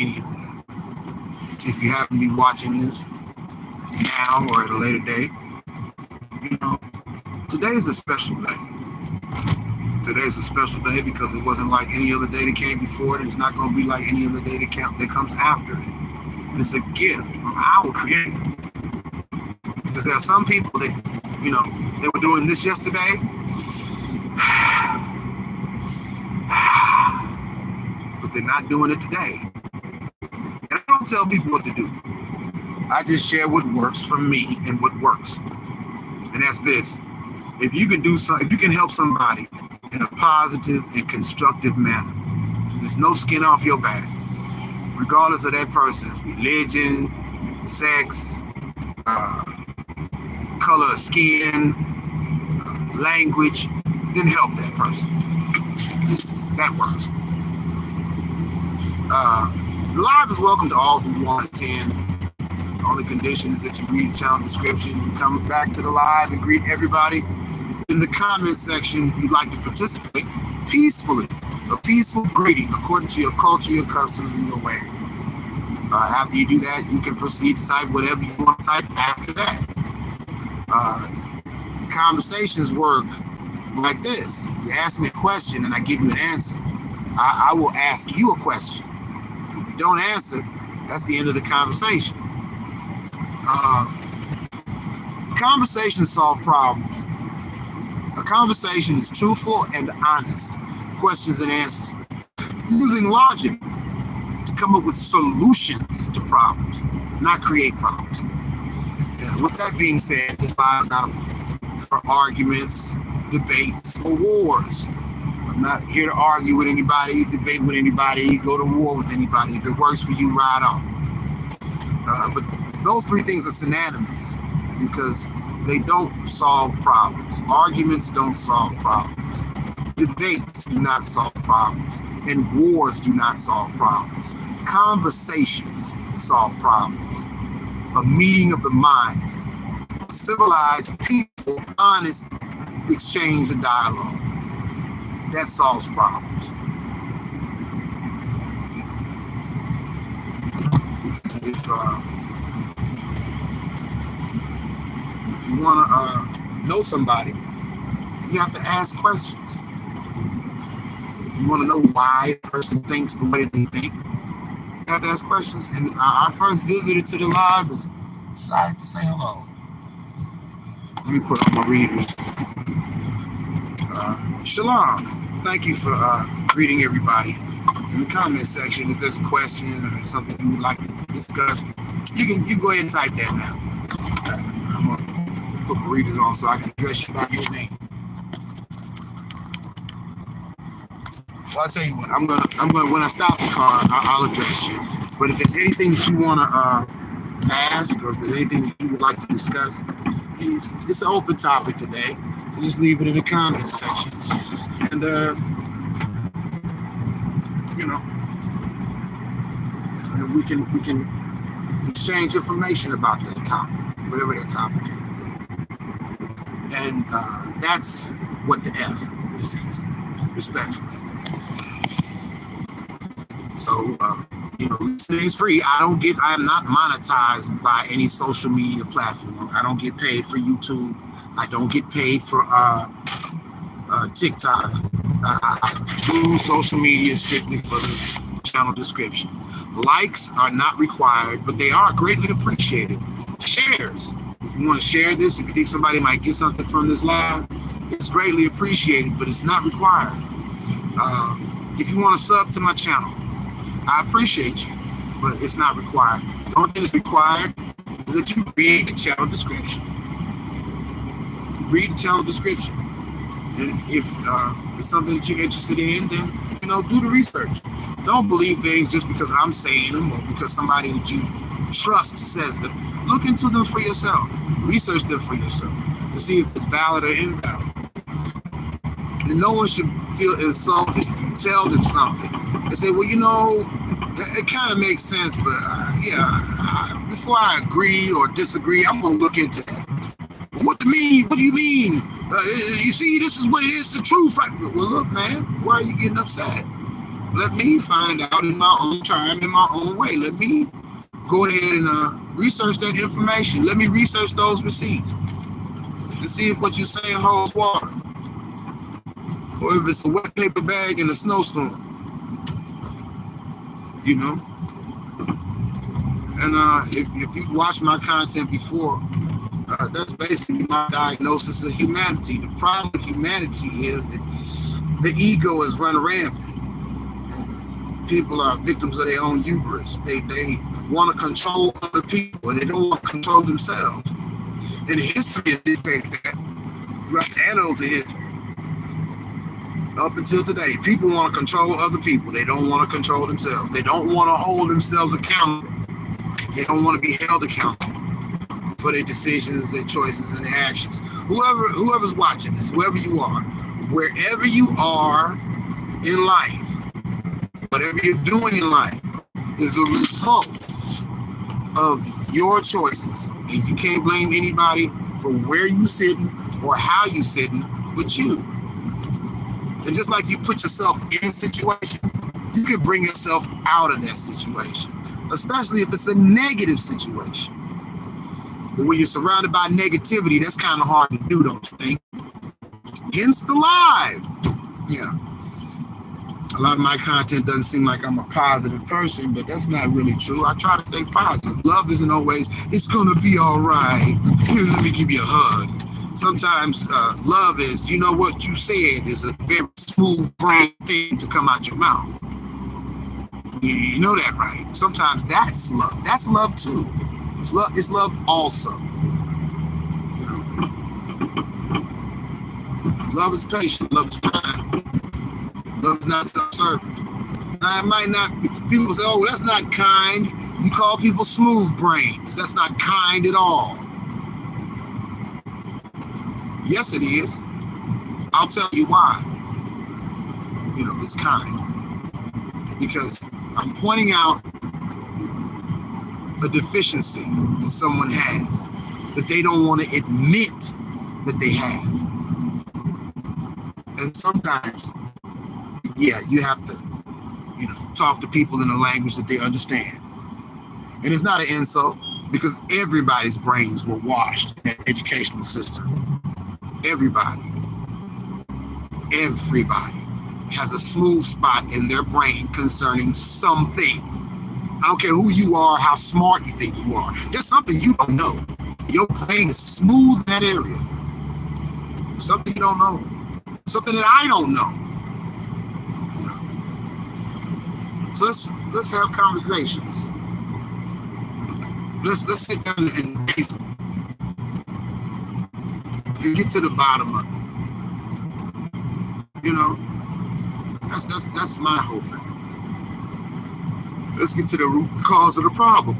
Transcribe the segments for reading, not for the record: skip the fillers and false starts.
any of that. If you happen to be watching this now or at a later date, today is a special day. Today is a special day because it wasn't like any other day that came before it. It's not going to be like any other day that comes after it. It's a gift from our Creator. Because there are some people that, they were doing this yesterday. But they're not doing it today. And I don't tell people what to do. I just share what works for me and what works. And that's this. If you can if you can help somebody in a positive and constructive manner, there's no skin off your back, regardless of that person's religion, sex, color of skin, language, then help that person. That works. The live is welcome to all who want to attend. The only condition is that you read the channel description and come back to the live and greet everybody in the comment section if you'd like to participate peacefully. A peaceful greeting according to your culture, your customs, and your way. After you do that, you can proceed to type whatever you want to type after that. Conversations work like this. You ask me a question and I give you an answer. I will ask you a question. If you don't answer, that's the end of the conversation. Conversations solve problems. A conversation is truthful and honest. Questions and answers. Using logic to come up with solutions to problems, not create problems. And with that being said, this live is not for arguments, debates, or wars. I'm not here to argue with anybody, debate with anybody, go to war with anybody. If it works for you, ride on. But those three things are synonymous because they don't solve problems. Arguments don't solve problems. Debates do not solve problems. And wars do not solve problems. Conversations solve problems. A meeting of the minds. Civilized, peaceful, honest exchange and dialogue. That solves problems. Because if you want to know somebody, you have to ask questions. If you want to know why a person thinks the way they think, you have to ask questions. And our first visitor to the live was decided to say hello. Let me put on my readers. Shalom. Thank you for greeting everybody. In the comment section, if there's a question or something you would like to discuss, you can go ahead and type that now. I'm gonna put my readers on so I can address you by your name. Well, I'll tell you what. I'm gonna when I stop the car, I'll address you. But if there's anything that you want to ask or if there's anything that you would like to discuss, it's an open topic today. So just leave it in the comment section, and and we can exchange information about that topic, whatever that topic is. And that's what the F this is, respectfully. So listening is free. I am not monetized by any social media platform. I don't get paid for YouTube. I don't get paid for TikTok. I do social media strictly for the channel description. Likes are not required, but they are greatly appreciated. Shares. If you want to share this, if you think somebody might get something from this live, it's greatly appreciated, but it's not required. If you want to sub to my channel, I appreciate you, but it's not required. The only thing that's required is that you read the channel description. Read the channel description. And if it's something that you're interested in, then do the research. Don't believe things just because I'm saying them or because somebody that you trust says them. Look into them for yourself. Research them for yourself to see if it's valid or invalid. And no one should feel insulted if you tell them something. They say, well, it kind of makes sense, but before I agree or disagree, I'm going to look into that. What do you mean? You see, this is what it is, the truth. Right? Well, look, man, why are you getting upset? Let me find out in my own time, in my own way. Let me go ahead and research that information. Let me research those receipts and see if what you're saying holds water, or if it's a wet paper bag in a snowstorm. You know. And if you've watched my content before, that's basically my diagnosis of humanity. The problem with humanity is that the ego is run rampant. People are victims of their own hubris. They want to control other people, and they don't want to control themselves. And history has dictated that throughout the annals of history. Up until today, people want to control other people. They don't want to control themselves. They don't want to hold themselves accountable. They don't want to be held accountable for their decisions, their choices, and their actions. Whoever's watching this, whoever you are, wherever you are in life, whatever you're doing in life is a result of your choices. And you can't blame anybody for where you sitting or how you sitting but you. And just like you put yourself in a situation, you can bring yourself out of that situation, especially if it's a negative situation. But when you're surrounded by negativity, that's kind of hard to do, don't you think? Hence the live. Yeah. A lot of my content doesn't seem like I'm a positive person, but that's not really true. I try to stay positive. Love isn't always, it's going to be all right. Here, let me give you a hug. Sometimes love is, you know what you said is a very smooth brain thing to come out your mouth. You know that, right? Sometimes that's love. That's love too. It's love also. You know? Love is patient. Love is kind. Love is not self-serving. Now, it might not be, people say, oh, that's not kind. You call people smooth brains. That's not kind at all. Yes, it is. I'll tell you why. You know, it's kind. Because I'm pointing out a deficiency that someone has that they don't want to admit that they have. And sometimes, yeah, you have to, you know, talk to people in a language that they understand. And it's not an insult, because everybody's brains were washed in the educational system. Everybody has a smooth spot in their brain concerning something. I don't care who you are, how smart you think you are. There's something you don't know. Your brain is smooth in that area. Something you don't know. Something that I don't know. So let's have conversations. Let's sit down and reason. You get to the bottom of it. You know, that's my whole thing. Let's get to the root cause of the problem.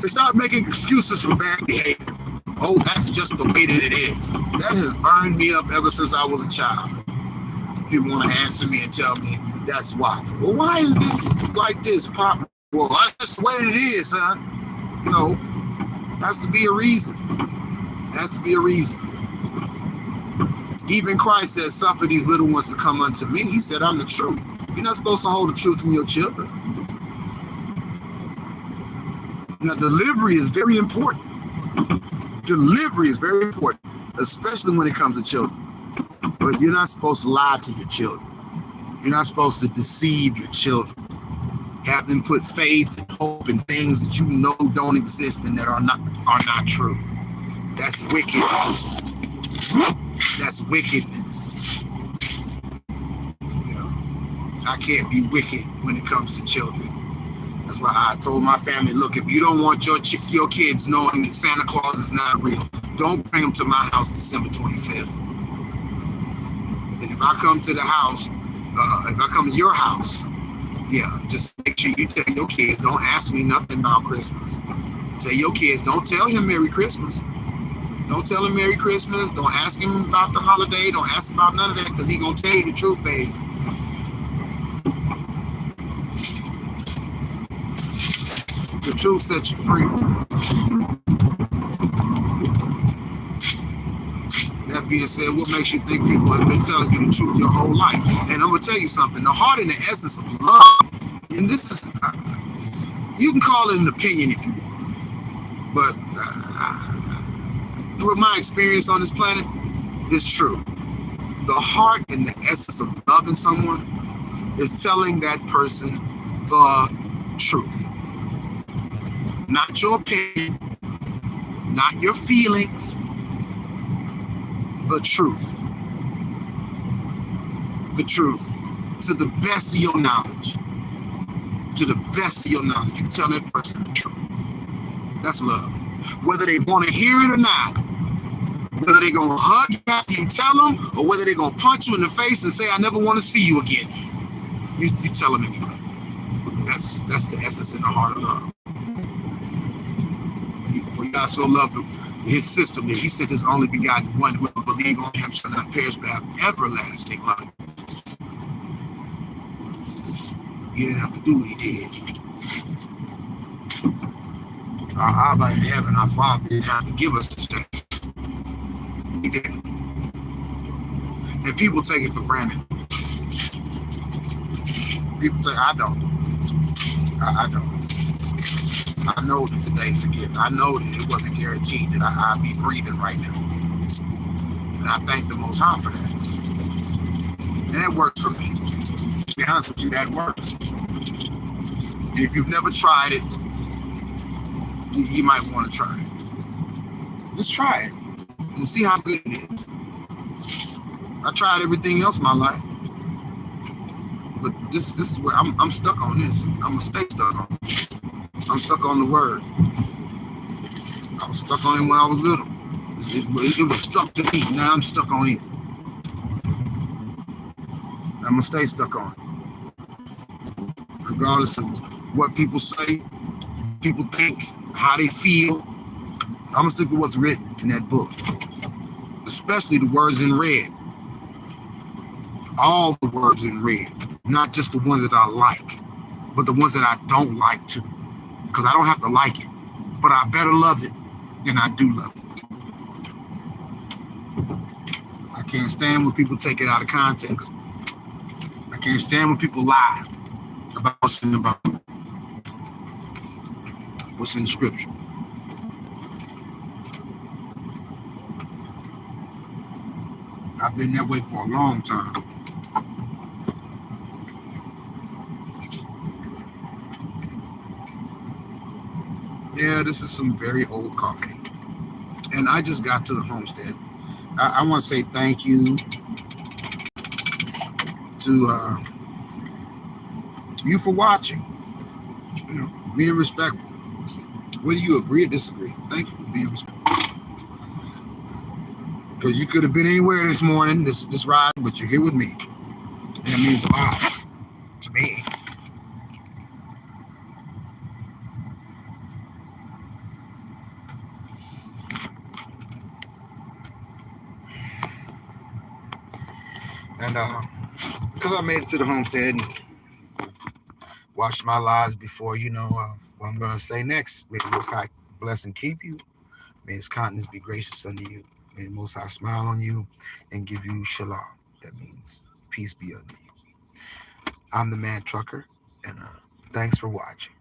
They start making excuses for bad behavior. Oh, that's just the way that it is. That has burned me up ever since I was a child. People want to answer me and tell me that's why. Well, why is this like this, Pop? Well, that's just the way it is, son. No, has to be a reason. Has to be a reason. Even Christ said, suffer these little ones to come unto me. He said, I'm the truth. You're not supposed to hold the truth from your children. Now, delivery is very important. Delivery is very important, especially when it comes to children. But you're not supposed to lie to your children. You're not supposed to deceive your children. Have them put faith and hope in things that you know don't exist and that are not true. That's wickedness. That's wickedness. You know, I can't be wicked when it comes to children. That's why I told my family, look, if you don't want your kids knowing that Santa Claus is not real, don't bring them to my house December 25th. And if I come to the house, if I come to your house, yeah, just make sure you tell your kids, don't ask me nothing about Christmas. Tell your kids, don't tell him Merry Christmas. Don't tell him Merry Christmas. Don't ask him about the holiday. Don't ask about none of that, because he's going to tell you the truth, baby. The truth sets you free. being said, what makes you think people have been telling you the truth your whole life? And I'm going to tell you something. The heart and the essence of love, and this is, you can call it an opinion if you want, but through my experience on this planet, it's true. The heart and the essence of loving someone is telling that person the truth. Not your opinion, not your feelings, the truth. The truth. To the best of your knowledge. To the best of your knowledge, you tell that person the truth. That's love. Whether they want to hear it or not, whether they're going to hug you after you tell them, or whether they're going to punch you in the face and say, I never want to see you again, you tell them anyway. That's the essence and the heart of love. For God so loved his system that he sent his only begotten one, who will believe on him shall not perish but have everlasting life. He didn't have to do what he did. Our Abba in heaven, our Father, didn't have to give us this day. He didn't. And people take it for granted. People say, I don't. I don't. I know that today's a gift. I know that it wasn't guaranteed that I'd be breathing right now. And I thank the Most High for that. And that works for me. To be honest with you, that works. And if you've never tried it, you might want to try it. Just try it and see how good it is. I tried everything else in my life. But this is where I'm stuck on this. I'm going to stay stuck on it. I'm stuck on the word. I was stuck on it when I was little. It was stuck to me. Now I'm stuck on it. I'm going to stay stuck on it. Regardless of what people say, people think, how they feel, I'm going to stick with what's written in that book. Especially the words in red. All the words in red. Not just the ones that I like, but the ones that I don't like too. Because I don't have to like it, but I better love it than I do love it. I can't stand when people take it out of context. I can't stand when people lie about what's in the Bible, what's in the scripture. I've been that way for a long time. Yeah, this is some very old coffee. And I just got to the homestead. I want to say thank you to you for watching. You know, being respectful. Whether you agree or disagree, thank you for being respectful. Because you could have been anywhere this morning, this ride, but you're here with me. And that means a lot to me. And because I made it to the homestead and watched my lives before, you know what I'm going to say next. May the Most High bless and keep you. May his countenance be gracious unto you. May the Most High smile on you and give you shalom. That means peace be unto you. I'm the Mad Trucker, and thanks for watching.